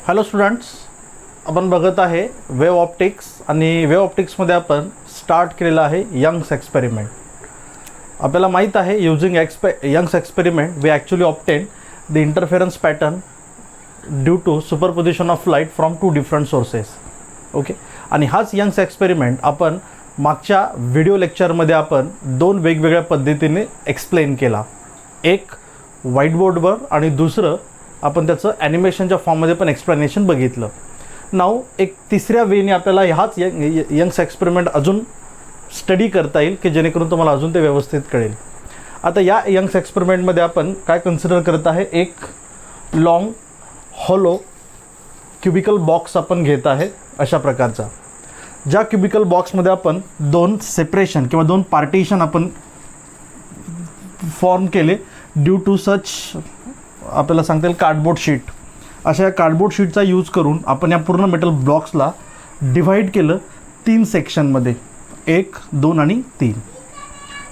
Hello students, आपण बघत आहे वेव्ह ऑप्टिक्स आणि वेव्ह ऑप्टिक्समध्ये आपण स्टार्ट केलेला आहे यंग्स एक्सपेरिमेंट. आपल्याला माहीत आहे using Young's experiment we actually obtain the interference pattern due to superposition of light from two different sources. Okay, आणि हाच यंग्स एक्सपेरिमेंट आपण मागच्या व्हिडिओ लेक्चरमध्ये आपण दोन वेगवेगळ्या पद्धतीने एक्सप्लेन केला. एक व्हाईट बोर्डवर आणि दुसरं आपण त्याचं ॲनिमेशनच्या फॉर्ममध्ये पण एक्सप्लेनेशन बघितलं. नाव एक तिसऱ्या वेने आपल्याला ह्याच यंग्स एक्सपेरिमेंट अजून स्टडी करता येईल की जेणेकरून तुम्हाला अजून ते व्यवस्थित कळेल. आता या यंग्स एक्सपेरिमेंटमध्ये आपण काय कन्सिडर करत आहे, एक लॉंग हॉलो क्युबिकल बॉक्स आपण घेत आहे अशा प्रकारचा. ज्या क्युबिकल बॉक्समध्ये आपण दोन सेपरेशन किंवा दोन पार्टिशन आपण फॉर्म केले ड्यू टू सच आपल्याला सांगता येईल कार्डबोर्ड शीट. अशा या कार्डबोर्ड शीटचा यूज करून आपण या पूर्ण मेटल ब्लॉक्सला डिव्हाइड केलं 3 सेक्शनमध्ये, 1, 2 आणि 3.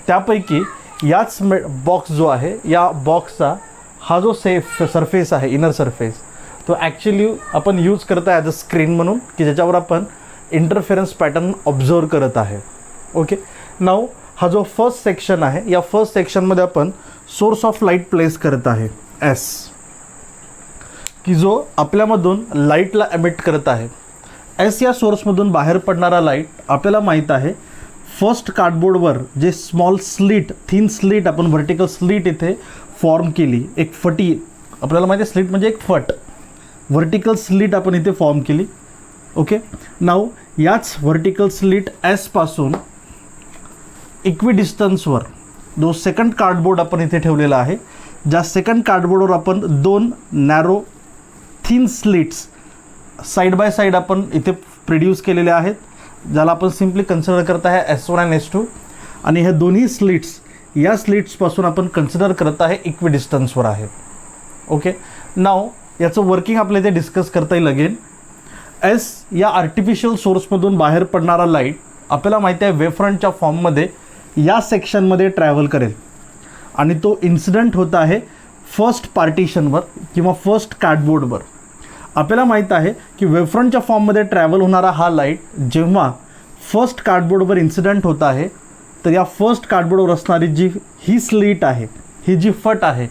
त्यापैकी याच बॉक्स जो आहे या बॉक्सचा हा जो सरफेस आहे, इनर सरफेस, तो ॲक्च्युली आपण यूज करत आहे ॲज अ स्क्रीन म्हणून की ज्याच्यावर आपण इंटरफेरन्स पॅटर्न ऑब्झर्व करत आहे. ओके, नाव हा जो फर्स्ट सेक्शन आहे या फर्स्ट सेक्शनमध्ये आपण सोर्स ऑफ लाईट प्लेस करत आहे एस, की जो आपल्यामधून लाईटला एमिट करत आहे. एस या सोर्समधून बाहेर पडणारा लाईट आपल्याला माहीत आहे फर्स्ट कार्डबोर्डवर जे स्मॉल स्लिट, थिन स्लिट, आपण व्हर्टिकल स्लिट इथे फॉर्म केली, एक फटी, आपल्याला माहिती आहे स्लिट म्हणजे एक फट, व्हर्टिकल स्लिट आपण इथे फॉर्म केली. ओके, नाव याच व्हर्टिकल स्लिट एसपासून इक्विडिस्टन्सवर जो सेकंड कार्डबोर्ड आपण इथे ठेवलेला आहे, ज्या सेकंड कार्डबोर्डवर आपण 2 narrow thin slits side by side आपण इथे प्रोड्यूस केलेले आहेत, ज्याला आपण सिम्पली कन्सिडर करत आहे S1 आणि S2. आणि हे दोन्ही स्लिट्स या स्लिट्सपासून आपण कन्सिडर करत आहे इक्विडिस्टन्सवर आहे. ओके, नाव याचं वर्किंग आपल्या इथे डिस्कस करता येईल. अगेन एस या आर्टिफिशियल सोर्समधून बाहेर पडणारा लाईट आपल्याला माहिती आहे वेव्हफ्रंटच्या फॉर्ममध्ये या सेक्शनमध्ये ट्रॅव्हल करेल आणि तो इन्सिडंट होत आहे फर्स्ट पार्टिशनवर किंवा फर्स्ट कार्डबोर्डवर. आपल्याला माहीत आहे की वेव्हफ्रंटच्या फॉर्ममध्ये ट्रॅव्हल होणारा हा लाईट जेव्हा फर्स्ट कार्डबोर्डवर इन्सिडंट होत आहे तर या फर्स्ट कार्डबोर्डवर असणारी जी ही स्लिट आहे, ही जी फट आहे,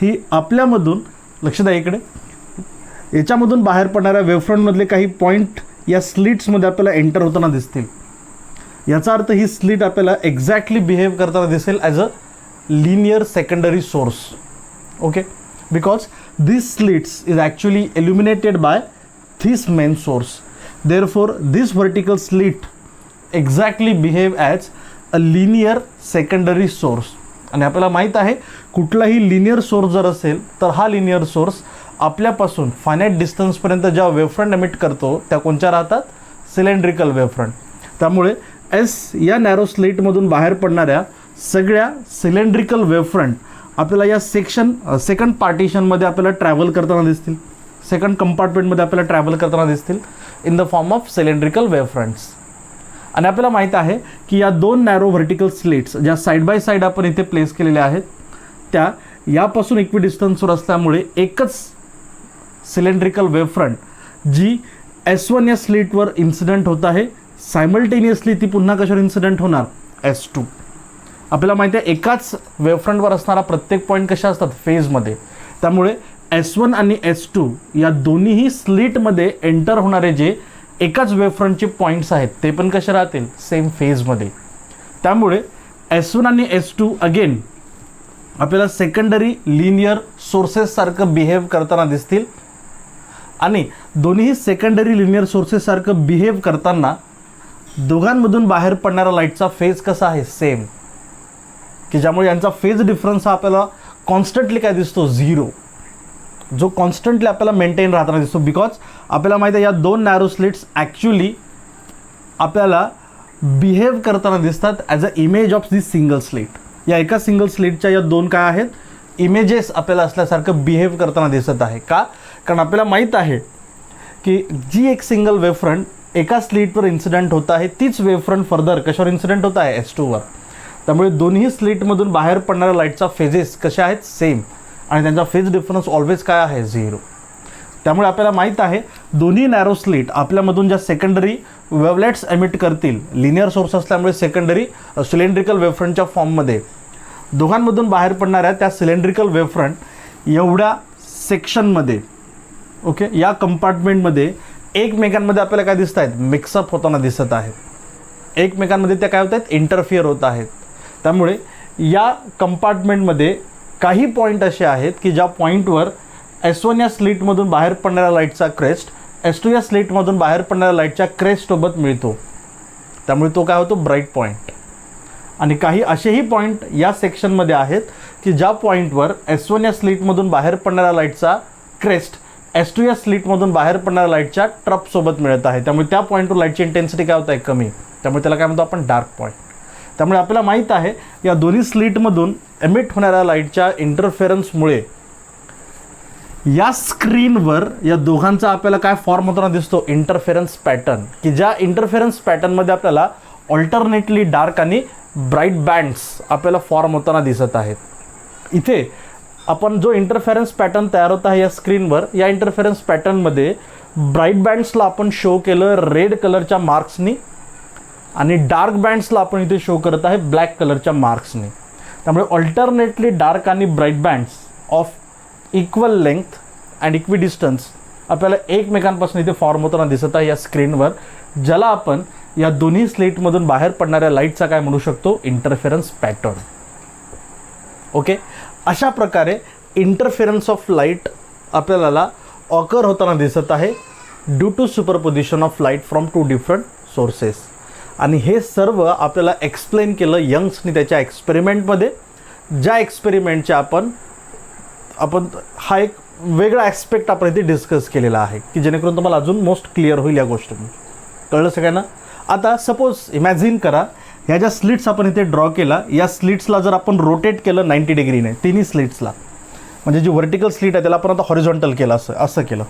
ही आपल्यामधून, लक्ष द्या इकडे, याच्यामधून बाहेर पडणाऱ्या वेव्हफ्रंटमधले काही पॉईंट या स्लिट्समध्ये आपल्याला एंटर होताना दिसतील. याचा अर्थ ही स्लिट आपल्याला एक्झॅक्टली बिहेव करताना दिसेल as a linear secondary source. Okay, because these slits is actually illuminated by this main source. Therefore this vertical slit exactly behave as a linear secondary source. आणि आपल्याला माहीत आहे कुठलाही लिनियर सोर्स जर असेल तर हा लिनियर सोर्स आपल्यापासून फायनाईट डिस्टन्सपर्यंत ज्या वेव्हफ्रंट एमिट करतो त्या कोणत्या राहतात, सिलेंड्रिकल वेव्हफ्रंट. त्यामुळे एस या नॅरो स्लिटमधून बाहेर पडणाऱ्या सगळ्या सिलेंड्रिकल वेव्हफ्रंट आपल्याला या सेकंड पार्टिशनमध्ये आपल्याला ट्रॅव्हल करताना दिसतील, सेकंड कंपार्टमेंटमध्ये आपल्याला ट्रॅव्हल करताना दिसतील in the form of cylindrical wavefronts. आणि आपल्याला माहीत आहे की या 2 नॅरो व्हर्टिकल स्लिट्स ज्या साईड बाय साईड आपण इथे प्लेस केलेल्या आहेत त्या यापासून इक्विडिस्टन्सवर असल्यामुळे एकच सिलेंड्रिकल वेव्हफ्रंट जी S1 या स्लिटवर इन्सिडंट होत आहे, सायमल्टेनियसली ती पुन्हा कशावर इन्सिडंट होणार, S2. आपल्याला माहिती आहे एकाच वेव्हफ्रंटवर असणारा प्रत्येक पॉईंट कशा असतात, फेजमध्ये. त्यामुळे S1 आणि S2 या दोन्हीही स्लिटमध्ये एंटर होणारे जे एकाच वेव्हफ्रंटचे पॉईंट्स आहेत ते पण कसे राहतील, सेम फेजमध्ये. त्यामुळे S1 आणि S2 अगेन आपल्याला सेकंडरी लिनियर सोर्सेससारखं बिहेव करताना दिसतील. आणि दोन्हीही सेकंडरी लिनियर सोर्सेससारखं बिहेव करताना दोघांमधून बाहेर पडणारा लाईटचा फेज कसा आहे, सेम, की ज्यामुळे यांचा फेज डिफरन्स हा आपल्याला कॉन्स्टंटली काय दिसतो, 0, जो कॉन्स्टंटली आपल्याला मेंटेन राहताना दिसतो. बिकॉज आपल्याला माहिती आहे या 2 नॅरो स्लिट्स ॲक्च्युली आपल्याला बिहेव करताना दिसतात as a image of this single slit. या एका सिंगल स्लिटच्या या 2 काय आहेत, इमेजेस आपल्याला असल्यासारखं बिहेव करताना दिसत आहे. का? कारण आपल्याला माहीत आहे की जी एक सिंगल वेव्हफ्रंट एका स्लिटवर इन्सिडंट होत आहे तीच वेव्हफ्रंट फर्दर कशावर इन्सिडंट होत आहे, S2वर. त्यामुळे दोन्ही स्लिटमधून बाहेर पडणाऱ्या लाईटचा फेजेस कशा आहेत, सेम, आणि त्यांचा फेज डिफरन्स ऑलवेज काय आहे, 0. त्यामुळे आपल्याला माहीत आहे दोन्ही नॅरो स्लिट आपल्यामधून ज्या सेकंडरी वेवलेट्स एमिट करतील, लिनियर सोर्स असल्यामुळे सेकंडरी सिलेंड्रिकल वेवफ्रंटच्या फॉर्ममध्ये, दोघांमधून बाहेर पडणाऱ्या त्या सिलेंड्रिकल वेवफ्रंट एवढ्या सेक्शनमध्ये, ओके, या कंपार्टमेंटमध्ये एकमेकांमध्ये आपल्याला काय दिसत आहेत, मिक्सअप होताना दिसत आहेत. एकमेकांमध्ये त्या काय होत आहेत, इंटरफिअर होत आहेत. त्यामुळे या कंपार्टमेंटमध्ये काही पॉईंट असे आहेत की ज्या पॉईंटवर S1 या स्लिटमधून बाहेर पडणाऱ्या लाईटचा क्रेस्ट S2 या स्लिटमधून बाहेर पडणाऱ्या लाईटच्या क्रेस्टसोबत मिळतो. त्यामुळे तो काय होतो, ब्राईट पॉईंट. आणि काही असेही पॉईंट या सेक्शनमध्ये आहेत की ज्या पॉईंटवर S1 या स्लिटमधून बाहेर पडणाऱ्या लाईटचा क्रेस्ट S2 या स्लिटमधून बाहेर पडणाऱ्या लाईटच्या ट्रपसोबत मिळत आहे. त्यामुळे त्या पॉईंटवर लाईटची इंटेन्सिटी काय होत आहे, कमी. त्यामुळे त्याला काय म्हणतो आपण, डार्क पॉईंट. त्यामुळे आपल्याला माहीत आहे या दोन्ही स्लिटमधून एमिट होणाऱ्या लाईटच्या इंटरफेरन्समुळे या स्क्रीनवर या दोघांचा आपल्याला काय फॉर्म होताना दिसतो, इंटरफेरन्स पॅटर्न, की ज्या इंटरफेरन्स पॅटर्नमध्ये आपल्याला ऑल्टरनेटली डार्क आणि ब्राईट बँड्स आपल्याला फॉर्म होताना दिसत आहेत. इथे आपण जो इंटरफेरन्स पॅटर्न तयार होत आहे या स्क्रीनवर, या इंटरफेरन्स पॅटर्नमध्ये ब्राईट बँड्सला आपण शो केलं रेड कलरच्या मार्क्सनी आणि डार्क बँड्सला आपण इथे शो करत आहे ब्लॅक कलरच्या मार्क्सनी. त्यामुळे ऑल्टरनेटली डार्क आणि bright bands of equal length and equidistance आपल्याला एकमेकांपासून इथे फॉर्म होताना दिसत आहे या स्क्रीनवर, ज्याला आपण या दोन्ही स्लिटमधून बाहेर पडणाऱ्या लाईटचा काय म्हणू शकतो, इंटरफेरन्स पॅटर्न. ओके, अशा प्रकारे इंटरफेरन्स ऑफ लाईट आपल्याला ऑकर होताना दिसत आहे due to superposition of light from two different sources. आणि हे सर्व आपल्याला एक्सप्लेन केलं यंग्सनी त्याच्या एक्सपेरिमेंटमध्ये, ज्या एक्सपेरिमेंटचे आपण हा एक वेगळा ॲस्पेक्ट आपण इथे डिस्कस केलेला आहे की जेणेकरून तुम्हाला अजून मोस्ट क्लिअर होईल या गोष्टी. कळलं सगळ्यांना? आता सपोज इमॅजिन करा, ह्या ज्या स्लिट्स आपण इथे ड्रॉ केला, या स्लिट्सला जर आपण रोटेट केलं 90 डिग्रीने, तिन्ही स्लिट्सला, म्हणजे जी व्हर्टिकल स्लिट आहे त्याला आपण आता हॉरिझॉन्टल केलं, असं केलं.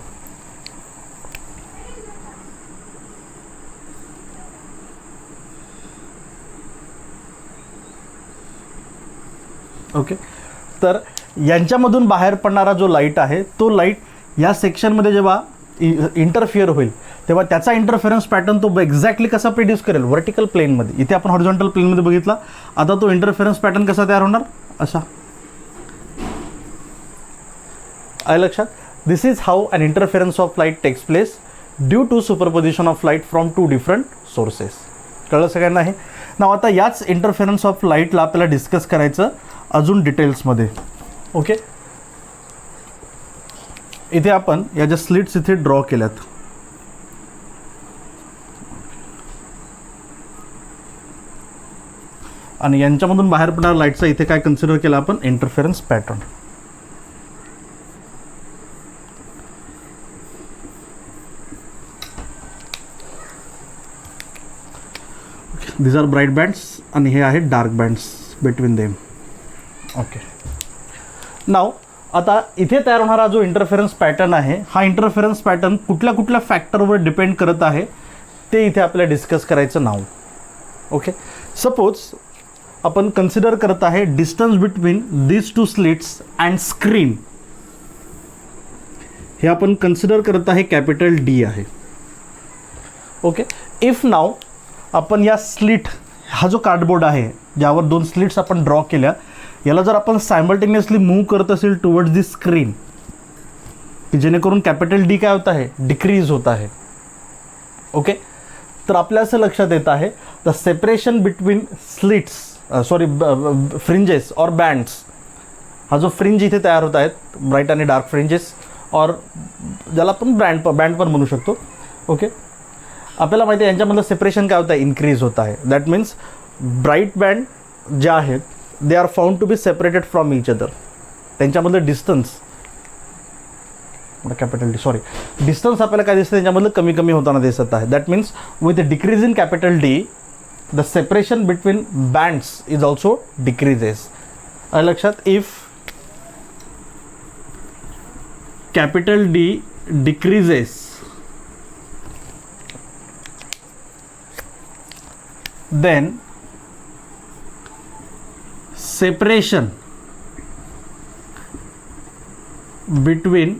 ओके, तर यांच्यामधून बाहेर पडणारा जो लाईट आहे तो लाईट या सेक्शनमध्ये जेव्हा इंटरफिअर होईल तेव्हा त्याचा इंटरफेरन्स पॅटर्न तो एक्झॅक्टली कसा प्रोड्यूस करेल, व्हर्टिकल प्लेनमध्ये. इथे आपण हॉरिझॉन्टल प्लेनमध्ये बघितला, आता तो इंटरफेरन्स पॅटर्न कसा तयार होणार, असा. आहे लक्षात? This is how an interference of light takes place due to superposition of light from two different sources. कळलं सगळ्यांना आहे ना? आता याच इंटरफेरन्स ऑफ लाईटला आपल्याला डिस्कस करायचं अजून डिटेल्समध्ये. ओके, इथे आपण या ज्या स्लिट्स इथे ड्रॉ केल्यात, आणि यांच्यामधून बाहेर पडणाऱ्या लाईटचा इथे काय कन्सिडर केला आपण, interference pattern. these are bright bands आणि हे आहेत dark bands between them. Okay, now आता इथे तयार होणारा जो इंटरफेरन्स पॅटर्न आहे, हा इंटरफेरन्स पॅटर्न कुठल्या कुठल्या फॅक्टरवर डिपेंड करत आहे ते इथे आपल्याला डिस्कस करायचं नाव. ओके, सपोज आपण कन्सिडर करत आहे distance between this two slits and screen, हे आपण कन्सिडर करत आहे कॅपिटल डी आहे. ओके, इफ नाव आपण या स्लिट, हा जो कार्डबोर्ड आहे ज्यावर दोन स्लिट्स आपण ड्रॉ केल्या, याला जर आपण सायमल्टेनियसली मूव्ह करत असेल टुवर्ड्स दी स्क्रीन, की जेणेकरून कॅपिटल डी काय होत आहे, डिक्रीज होत आहे. ओके, तर आपल्या असं लक्षात येत आहे the separation between slits, fringes और बँड्स, हा जो फ्रिंज इथे तयार होत आहेत, ब्राईट आणि डार्क फ्रिंजेस, और ज्याला आपण बँड पण म्हणू शकतो. ओके, आपल्याला माहिती आहे यांच्यामधलं सेपरेशन काय होतं आहे, इन्क्रीज होत आहे. दॅट मीन्स ब्राईट बँड ज्या आहेत they are found to be separated from each other. त्यांच्यामधलं डिस्टन्स, कॅपिटल डी, डिस्टन्स आपल्याला काय दिसतं, त्यांच्यामधलं कमी कमी होताना दिसत आहे. That means with decrease in capital D the separation between bands is also decreases. लक्षात, if capital D decreases then separation between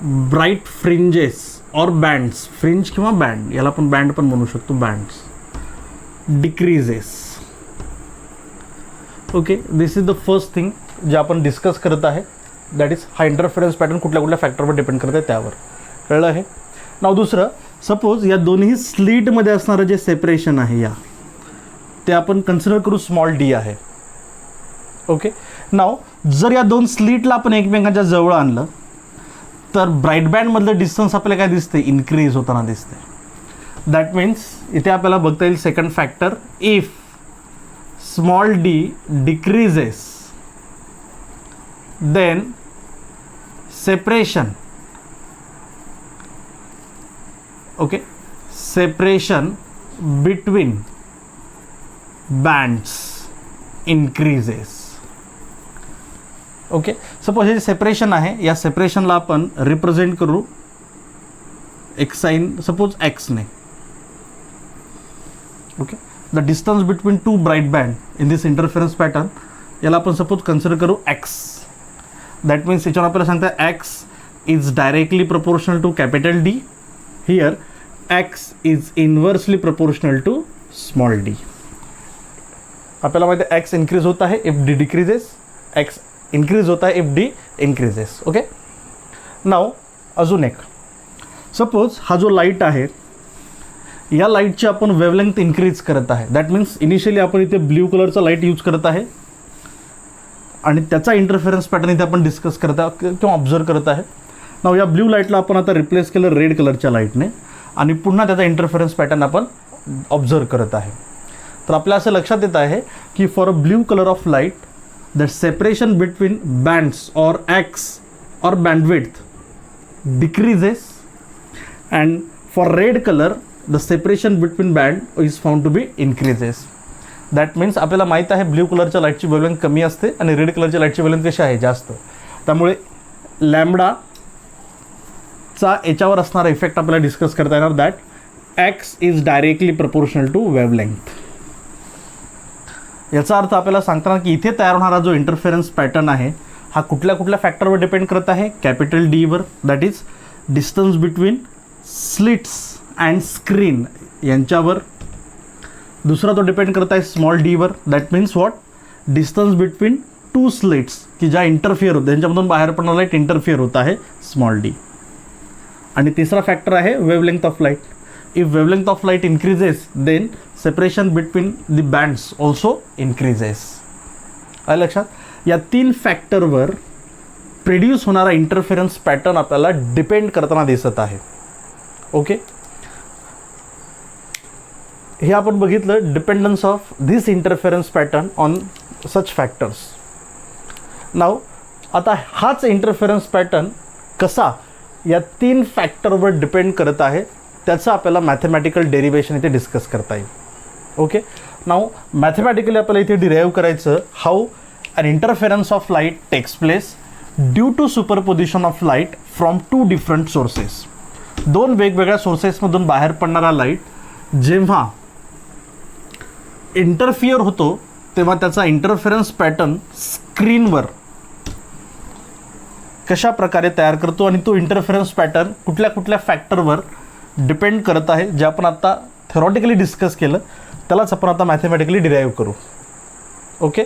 bright fringes और बँड्स, फ्रिंज किंवा बँड, याला आपण बँड पण म्हणू शकतो, bands decreases. Okay, this is the first thing जे आपण डिस्कस करत आहे, दॅट इज हा इंटरफरन्स पॅटर्न कुठल्या कुठल्या फॅक्टरवर डिपेंड करत आहे त्यावर. कळलं आहे. नाव दुसरं, सपोज या दोन्ही स्लीटमध्ये असणारं जे सेपरेशन आहे या ते आपण कन्सिडर करू स्मॉल डी आहे. ओके, नाव जर या दोन स्लीटला आपण एकमेकांच्या जवळ आणलं तर ब्राईट बँडमधलं डिस्टन्स आपल्याला काय दिसते, इन्क्रीज होताना दिसते. दॅट मीन्स इथे आपल्याला बघता येईल second factor, if small d decreases then separation, okay, separation between bands increases. Okay, suppose हे सेपरेशन आहे, या सेपरेशनला आपण रिप्रेझेंट करू एक साइन, सपोज एक्सने. Okay, the distance between two bright band in this interference pattern, याला आपण सपोज कन्सिडर करू एक्स. दॅट मीन्स याच्यावर आपल्याला सांगता X is directly proportional to capital D. Here X is inversely proportional to small d. आपल्याला माहिती आहे x increase होता है if D decreases, x increase होता है इफ डी इन्क्रीजेस. ओके, नाव अजून एक, सपोज हा जो लाईट आहे या लाईटची आपण वेवलेंथ इन्क्रीज करत आहे. दॅट मीन्स इनिशियली आपण इथे ब्ल्यू कलरचा लाईट यूज करत आहे आणि त्याचा इंटरफेरन्स पॅटर्न इथे आपण डिस्कस करत आहे किंवा ऑब्झर्व करत आहे. नाव या ब्ल्यू लाईटला आपण आता रिप्लेस केलं रेड कलरच्या लाईटने आणि पुन्हा त्याचा इंटरफेरन्स पॅटर्न आपण ऑब्झर्व करत आहे. तर आपल्या असं लक्षात येत आहे की for a blue colour of light the separation between bands और एक्स और bandwidth decreases and for red colour the separation between band is found to be increases. That means आपल्याला माहीत आहे ब्ल्यू कलरच्या लाईटची वेवलेंथ कमी असते आणि रेड कलरच्या लाईटची वेवलेंथ कशी आहे, जास्त. त्यामुळे लॅम्बडाचा याच्यावर असणारा इफेक्ट आपल्याला डिस्कस करता येणार, that X is directly proportional to wavelength. याचा अर्थ आपल्याला सांगताना की इथे तयार होणारा जो इंटरफेरन्स पॅटर्न आहे हा कुठल्या कुठल्या फॅक्टरवर डिपेंड करत आहे, कॅपिटल डीवर, that is distance between slits and screen यांच्यावर. दुसरा तो डिपेंड करत आहे स्मॉल डीवर, that means what, distance between two slits की ज्या इंटरफिअर होत त्यांच्यामधून बाहेर पडणारा लाईट इंटरफिअर होत आहे, स्मॉल डी. आणि तिसरा फॅक्टर आहे wavelength of light. If wavelength of light increases then separation between the bands also increases. आलं लक्षात. या तीन फॅक्टरवर प्रोड्यूस होणारा इंटरफेरन्स पॅटर्न आपल्याला डिपेंड करताना दिसत आहे. ओके, हे आपण बघितलं dependence of this interference pattern on such factors. Now आता हाच इंटरफेरन्स पॅटर्न कसा या तीन फॅक्टरवर डिपेंड करत आहे त्याचं आपल्याला मॅथमॅटिकल डेरिवेशन इथे डिस्कस करता येईल. ओके, नाव मॅथमॅटिकली आपल्याला इथे डिराईव्ह करायचं how an interference of light takes place due to superposition of light from two different sources. दोन वेगवेगळ्या सोर्सेसमधून बाहेर पडणारा लाईट जेव्हा इंटरफिअर होतो तेव्हा त्याचा इंटरफेरन्स पॅटर्न स्क्रीनवर कशा प्रकारे तयार करतो आणि तो इंटरफेरन्स पॅटर्न कुठल्या कुठल्या फॅक्टरवर डिपेंड करत आहे जे आपण आता थेरॉटिकली डिस्कस केलं त्यालाच आपण आता मॅथमॅटिकली डिराईव्ह करू. ओके.